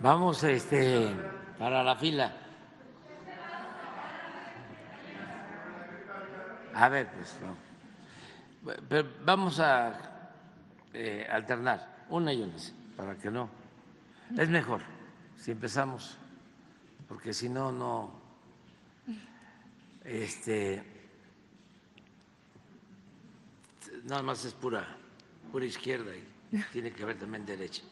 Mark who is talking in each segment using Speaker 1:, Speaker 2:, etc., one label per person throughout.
Speaker 1: Vamos para la fila. A ver, pues vamos. Pero vamos a alternar una y una, para que no. Es mejor si empezamos, porque si no, no. Nada más es pura izquierda y tiene que haber también derecha.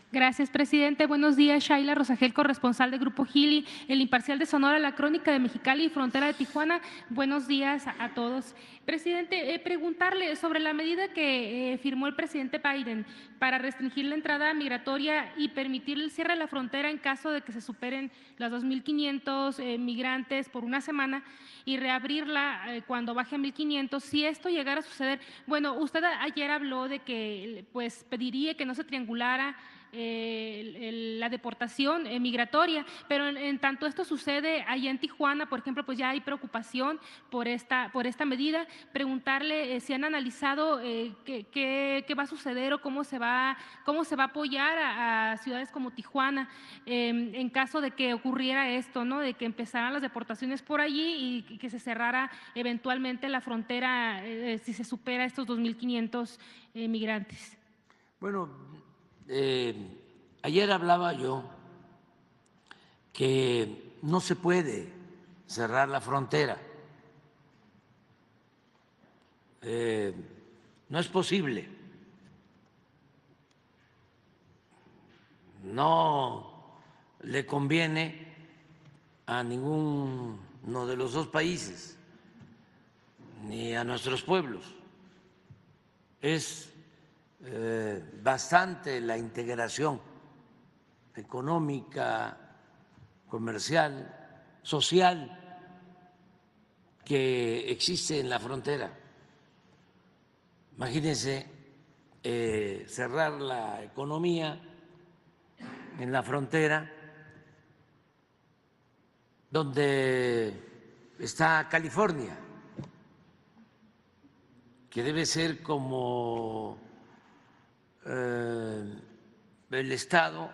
Speaker 2: Gracias, presidente. Buenos días, Shaila Rosagel, corresponsal de Grupo Gili, El Imparcial de Sonora, La Crónica de Mexicali y Frontera de Tijuana. Buenos días a todos. Presidente, preguntarle sobre la medida que firmó el presidente Biden para restringir la entrada migratoria y permitir el cierre de la frontera en caso de que se superen las 2.500 migrantes por una semana y reabrirla cuando baje a 1.500. Si esto llegara a suceder, bueno, usted ayer habló de que pues pediría que no se triangulara la deportación migratoria, pero en tanto esto sucede allá en Tijuana, por ejemplo, pues ya hay preocupación por esta medida. Preguntarle si han analizado qué va a suceder o cómo se va a apoyar a ciudades como Tijuana en caso de que ocurriera esto, ¿no? De que empezaran las deportaciones por allí y que se cerrara eventualmente la frontera si se supera estos 2.500 migrantes.
Speaker 1: Bueno, ayer hablaba yo que no se puede cerrar la frontera, no es posible, no le conviene a ninguno de los dos países ni a nuestros pueblos. Es bastante la integración económica, comercial, social que existe en la frontera. Imagínense cerrar la economía en la frontera donde está California, que debe ser como el estado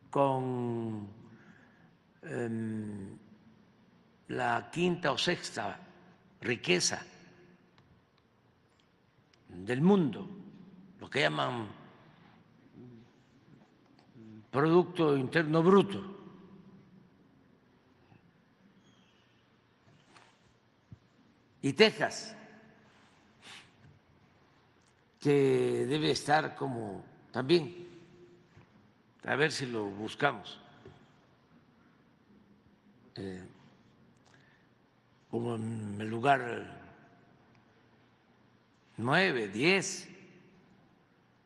Speaker 1: con la quinta o sexta riqueza del mundo, lo que llaman Producto Interno Bruto. Y Texas, que debe estar como también, a ver si lo buscamos, como en el lugar 9, 10,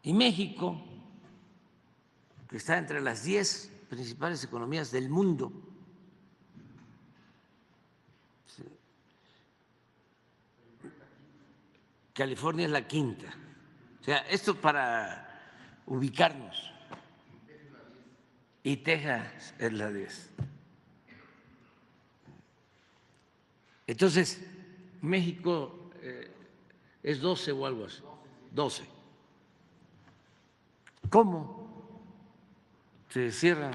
Speaker 1: y México, que está entre las 10 principales economías del mundo. California es la quinta. O sea, esto para ubicarnos. Y Texas es la 10. Entonces, México es 12 o algo así. 12. ¿Cómo se cierra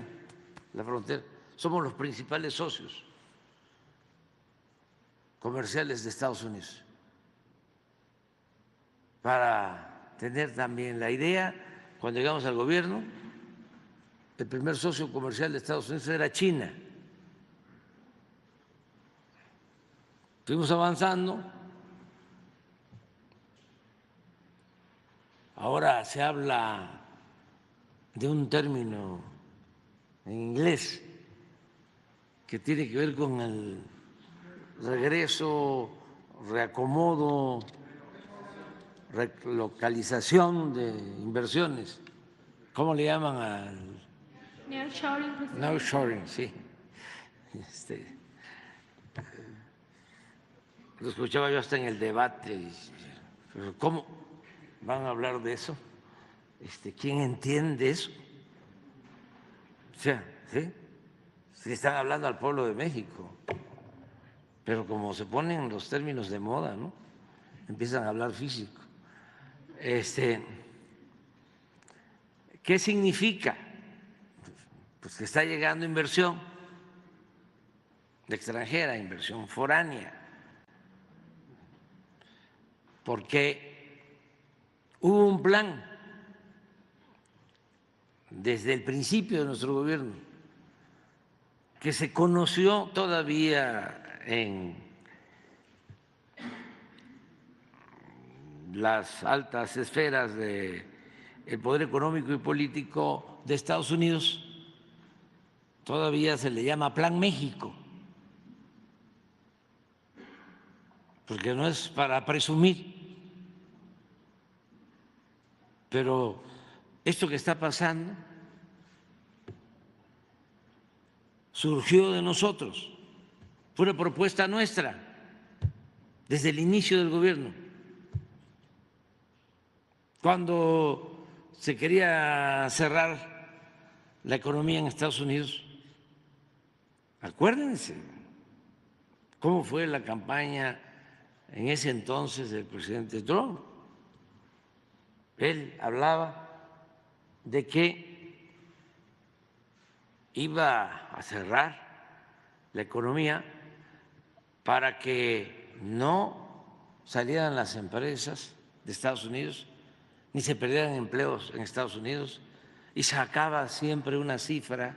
Speaker 1: la frontera? Somos los principales socios comerciales de Estados Unidos. Para tener también la idea, cuando llegamos al gobierno, el primer socio comercial de Estados Unidos era China. Fuimos avanzando. Ahora se habla de un término en inglés que tiene que ver con el regreso, reacomodo, relocalización de inversiones. ¿Cómo le llaman al?
Speaker 2: Nearshoring.
Speaker 1: Nearshoring, sí. Lo escuchaba yo hasta en el debate. Pero ¿cómo van a hablar de eso? ¿Quién entiende eso? O sea, ¿sí? Sí están hablando al pueblo de México, pero como se ponen los términos de moda, ¿no? Empiezan a hablar físico. ¿Qué significa? pues que está llegando inversión extranjera, inversión foránea, porque hubo un plan desde el principio de nuestro gobierno que se conoció todavía en las altas esferas del poder económico y político de Estados Unidos, todavía se le llama Plan México, porque no es para presumir, pero esto que está pasando surgió de nosotros, fue una propuesta nuestra desde el inicio del gobierno. Cuando se quería cerrar la economía en Estados Unidos, acuérdense cómo fue la campaña en ese entonces del presidente Trump. Él hablaba de que iba a cerrar la economía para que no salieran las empresas de Estados Unidos ni se perdieran empleos en Estados Unidos, y sacaba siempre una cifra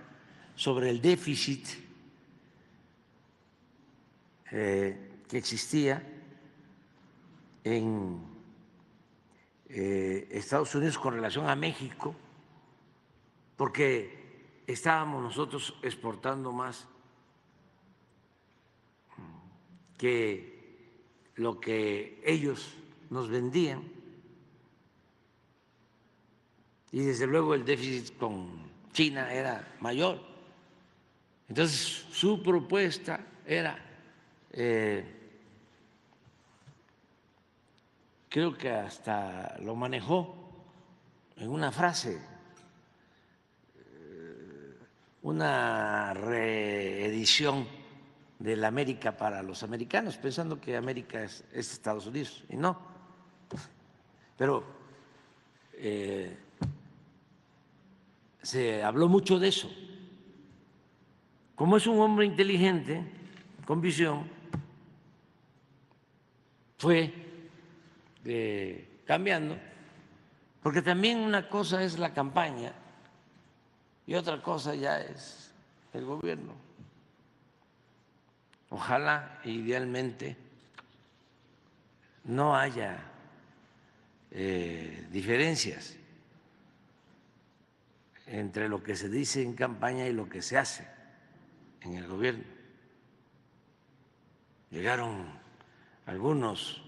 Speaker 1: sobre el déficit que existía en Estados Unidos con relación a México, porque estábamos nosotros exportando más que lo que ellos nos vendían, y desde luego el déficit con China era mayor. Entonces su propuesta era, creo que hasta lo manejó en una frase, una reedición de la América para los americanos, pensando que América es Estados Unidos, y no. Pero se habló mucho de eso. Como es un hombre inteligente, con visión, fue cambiando, porque también una cosa es la campaña y otra cosa ya es el gobierno. Ojalá, idealmente, no haya diferencias entre lo que se dice en campaña y lo que se hace en el gobierno. Llegaron algunos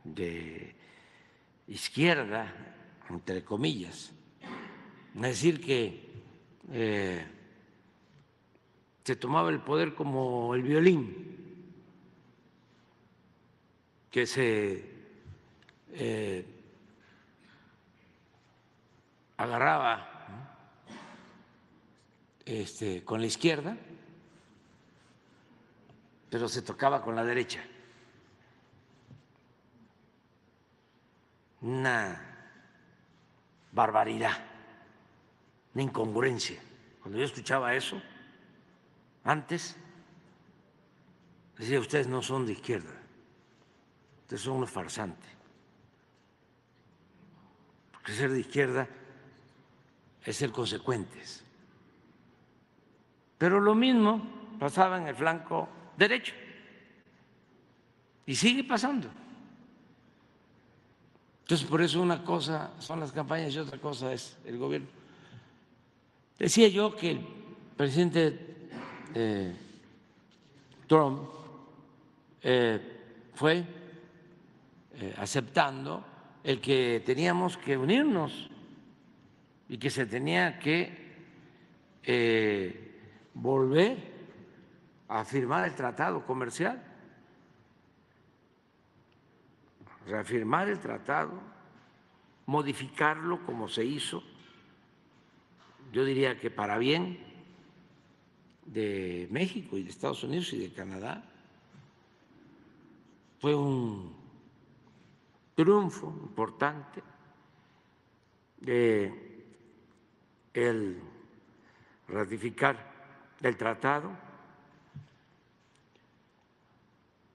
Speaker 1: de izquierda, entre comillas, a decir que se tomaba el poder como el violín, que se agarraba con la izquierda, pero se tocaba con la derecha. Una barbaridad, una incongruencia. Cuando yo escuchaba eso, antes, decía, ustedes no son de izquierda, ustedes son unos farsantes. Porque ser de izquierda es ser consecuentes. Pero lo mismo pasaba en el flanco derecho y sigue pasando. Entonces, por eso una cosa son las campañas y otra cosa es el gobierno. Decía yo que el presidente Trump fue aceptando el que teníamos que unirnos y que se tenía que volver a firmar el tratado comercial, reafirmar el tratado, modificarlo como se hizo, yo diría que para bien de México y de Estados Unidos y de Canadá. Fue un triunfo importante. el ratificar el tratado.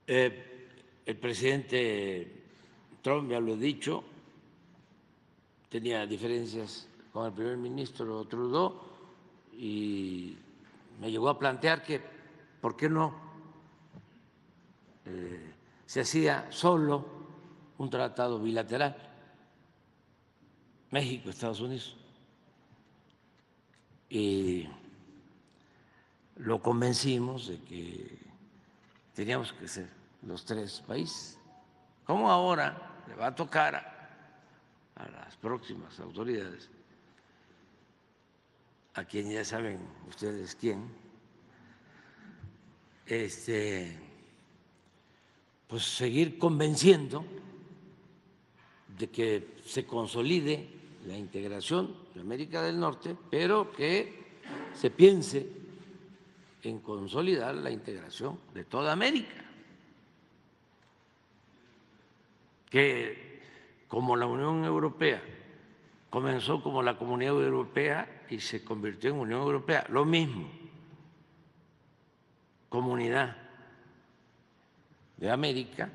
Speaker 1: El presidente Trump, ya lo he dicho, tenía diferencias con el primer ministro Trudeau y me llegó a plantear que por qué no se hacía solo un tratado bilateral, México, Estados Unidos. Y lo convencimos de que teníamos que ser los tres países. Como ahora le va a tocar a las próximas autoridades, a quien ya saben ustedes quién, pues seguir convenciendo de que se consolide la integración de América del Norte, pero que se piense en consolidar la integración de toda América, que como la Unión Europea comenzó como la Comunidad Europea y se convirtió en Unión Europea, lo mismo, Comunidad de América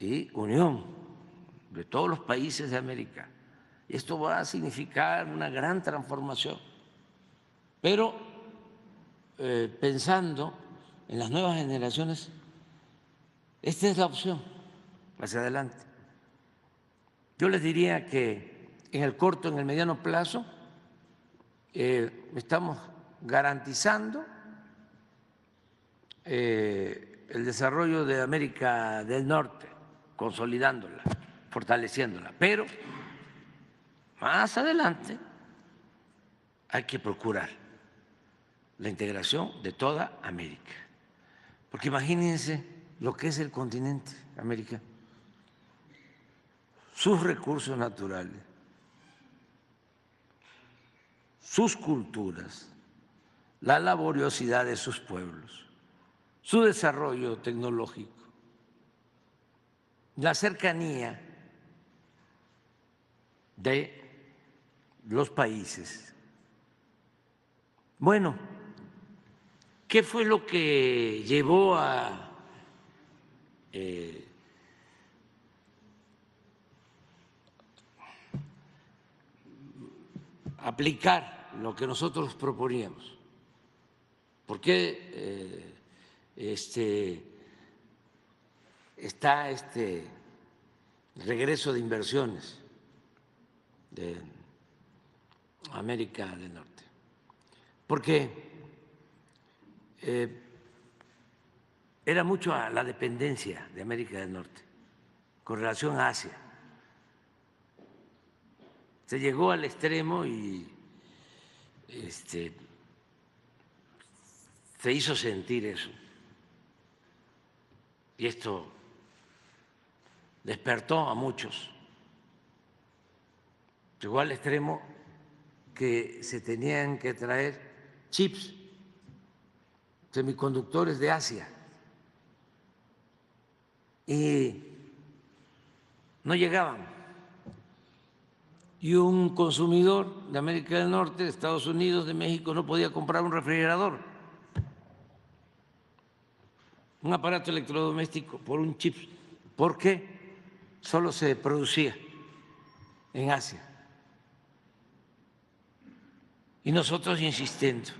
Speaker 1: y Unión de todos los países de América. Esto va a significar una gran transformación, pero pensando en las nuevas generaciones, esta es la opción hacia adelante. Yo les diría que en el corto, en el mediano plazo, estamos garantizando el desarrollo de América del Norte, consolidándola, fortaleciéndola, pero más adelante hay que procurar la integración de toda América, porque imagínense lo que es el continente americano, sus recursos naturales, sus culturas, la laboriosidad de sus pueblos, su desarrollo tecnológico, la cercanía de los países. Bueno, ¿qué fue lo que llevó a aplicar lo que nosotros proponíamos? ¿Por qué está este regreso de inversiones de América del Norte? Porque era mucho a la dependencia de América del Norte con relación a Asia. Se llegó al extremo y se hizo sentir eso. Y esto despertó a muchos. Llegó al extremo que se tenían que traer chips, semiconductores de Asia, y no llegaban. Y un consumidor de América del Norte, de Estados Unidos, de México, no podía comprar un refrigerador, un aparato electrodoméstico por un chip, porque solo se producía en Asia. Y nosotros insistiendo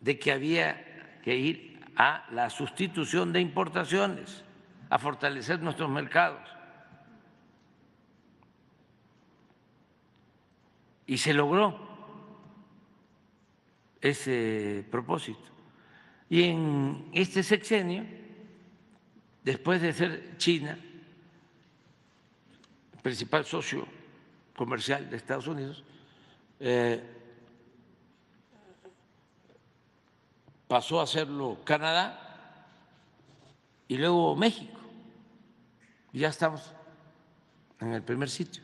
Speaker 1: de que había que ir a la sustitución de importaciones, a fortalecer nuestros mercados. Y se logró ese propósito. Y en este sexenio, después de ser China el principal socio comercial de Estados Unidos, pasó a serlo Canadá y luego México. Y ya estamos en el primer sitio.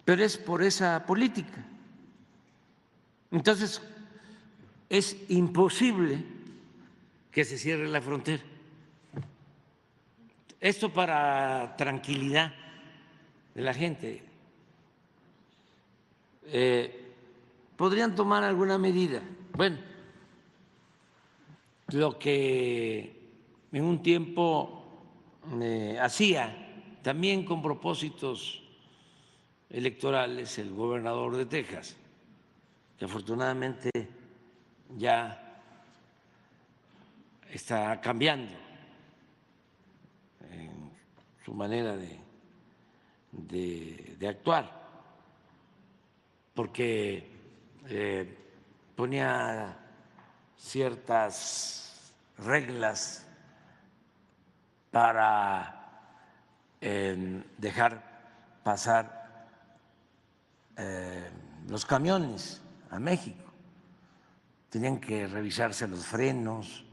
Speaker 1: Pero es por esa política. Entonces, es imposible que se cierre la frontera. Esto para tranquilidad de la gente. podrían tomar alguna medida. Bueno, lo que en un tiempo hacía también con propósitos electorales el gobernador de Texas, que afortunadamente ya está cambiando en su manera de actuar, porque ponía ciertas reglas para dejar pasar los camiones a México. Tenían que revisarse los frenos,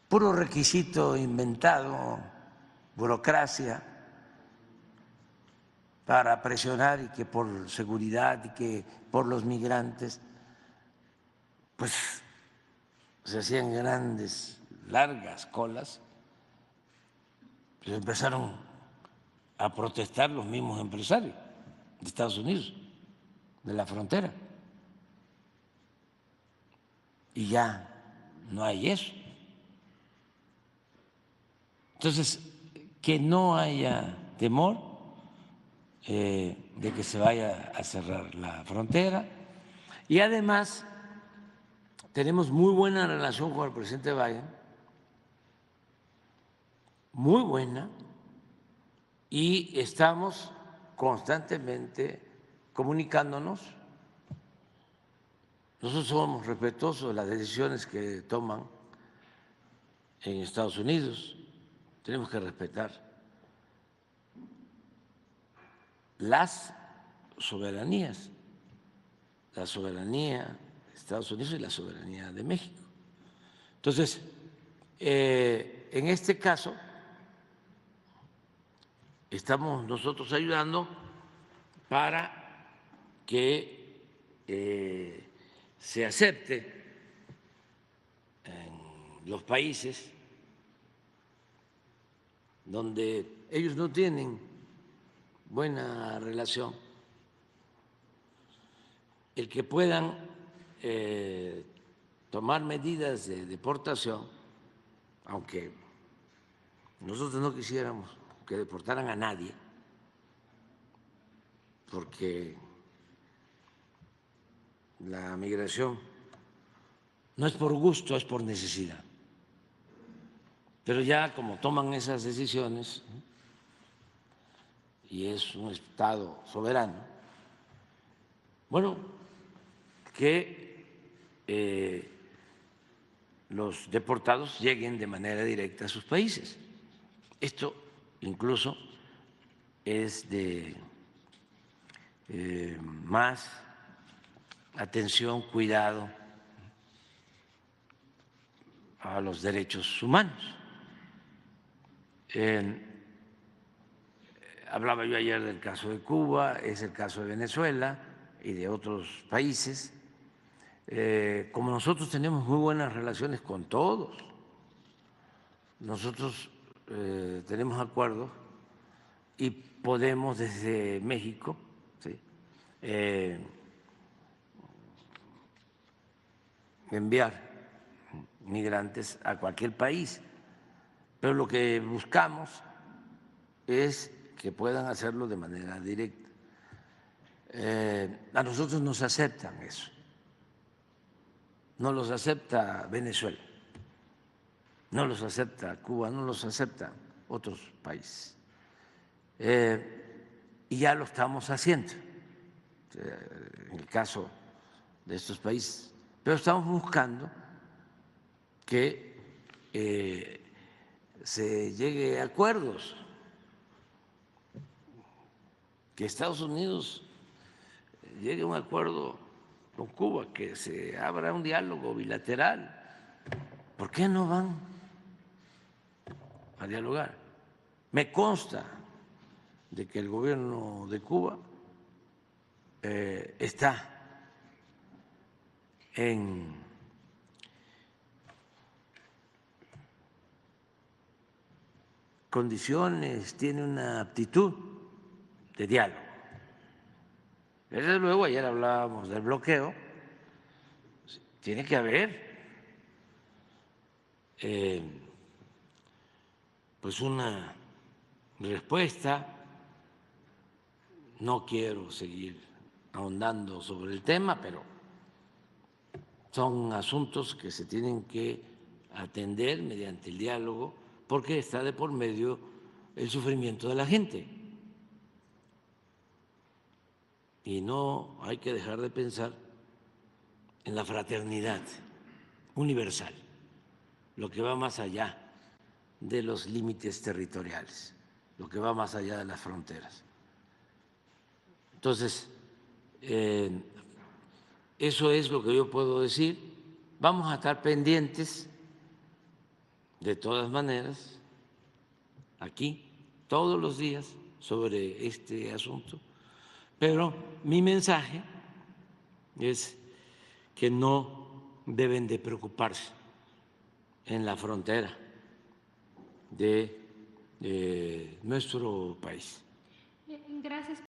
Speaker 1: puro requisito inventado, burocracia para presionar y que por seguridad y que por los migrantes, pues se hacían grandes, largas colas. Pues empezaron a protestar los mismos empresarios de Estados Unidos, de la frontera. Y ya no hay eso. Entonces, que no haya temor de que se vaya a cerrar la frontera. Y además, tenemos muy buena relación con el presidente Biden, muy buena, y estamos constantemente comunicándonos. Nosotros somos respetuosos de las decisiones que toman en Estados Unidos, tenemos que respetar las soberanías, la soberanía de Estados Unidos y la soberanía de México. Entonces, en este caso, estamos nosotros ayudando para que se acepte en los países donde ellos no tienen buena relación, el que puedan tomar medidas de deportación, aunque nosotros no quisiéramos que deportaran a nadie, porque la migración no es por gusto, es por necesidad. Pero ya como toman esas decisiones, y es un Estado soberano, bueno, que los deportados lleguen de manera directa a sus países. Esto incluso es de más atención, cuidado a los derechos humanos. Hablaba yo ayer del caso de Cuba, es el caso de Venezuela y de otros países. Como nosotros tenemos muy buenas relaciones con todos, nosotros tenemos acuerdos y podemos desde México, ¿sí?, enviar migrantes a cualquier país, pero lo que buscamos es que puedan hacerlo de manera directa. A nosotros nos aceptan eso, no los acepta Venezuela, no los acepta Cuba, no los aceptan otros países. Y ya lo estamos haciendo en el caso de estos países, pero estamos buscando que se llegue a acuerdos, que Estados Unidos llegue a un acuerdo con Cuba, que se abra un diálogo bilateral. ¿Por qué no van a dialogar? Me consta de que el gobierno de Cuba está en condiciones, tiene una aptitud de diálogo. Desde luego, ayer hablábamos del bloqueo, tiene que haber pues una respuesta. No quiero seguir ahondando sobre el tema, pero son asuntos que se tienen que atender mediante el diálogo, porque está de por medio el sufrimiento de la gente. Y no hay que dejar de pensar en la fraternidad universal, lo que va más allá de los límites territoriales, lo que va más allá de las fronteras. Entonces, eso es lo que yo puedo decir. Vamos a estar pendientes, de todas maneras, aquí, todos los días, sobre este asunto, pero mi mensaje es que no deben de preocuparse en la frontera de nuestro país.
Speaker 2: Gracias.